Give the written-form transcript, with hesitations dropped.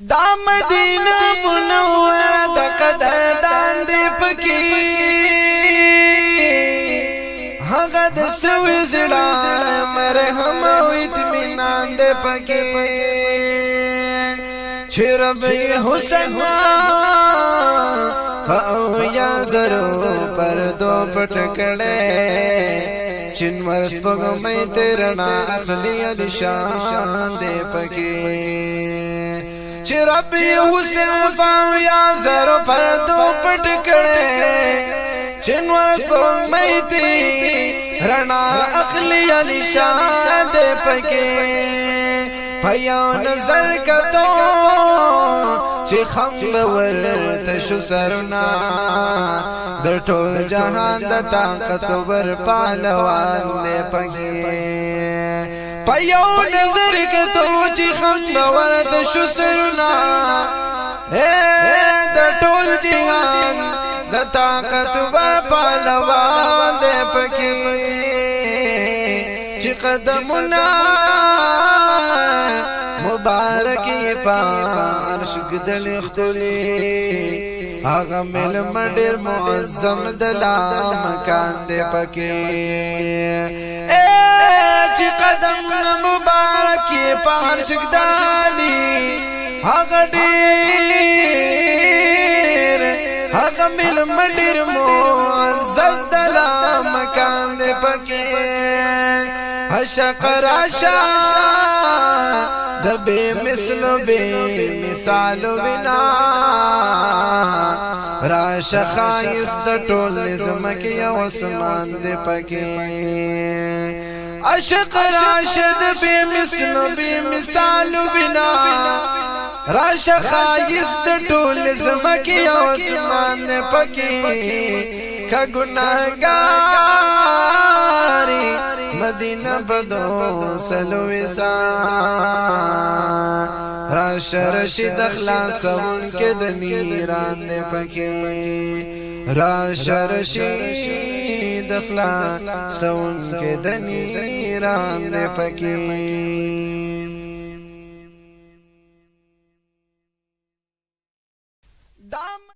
دا مدینه منوره د قدردان دی پکې هغه د سوي زړه مرهم او اطمینان دی پکې چې رب حسین او یا زرو پردو پټ کړه چنور سپګمې تیرنا اخلي د شان دې پکې چې رب حسین او یا زرو پردو پټ کړه چنور سپګمې تیرنا اخلي د شان دې پکې پيو نظر کتو چې خم ورته شو سرنا د ټول جهان د طاقت ور پهلوان دې پکې پيو نظر کتو چې خم ورته شو سرنا د ټول جهان د طاقت ور پهلوان دې پکې چې قدمونه مبارکی پارش گدل اختلی آغا مل مدر معظم دلا مکان دے پکے چی قدم مبارکی پارش گدلی آغا دیر آغا مل مدر معظم دلا مکان دے پکے حشق راشا دبے مثلو بے مثالو بنا راش خائص دا ټول نظمکی او اسمان دے پکے عشق راشد بے مثلو بے مثالو بنا راش خائص دا ټول نظمکی او اسمان دے پکے کا گناہگاری مدینہ بدو سلویسا راش رشید اخلاص ان کے دنیران دے پکے راش رشید اخلاص ان کے دنیران دے پکے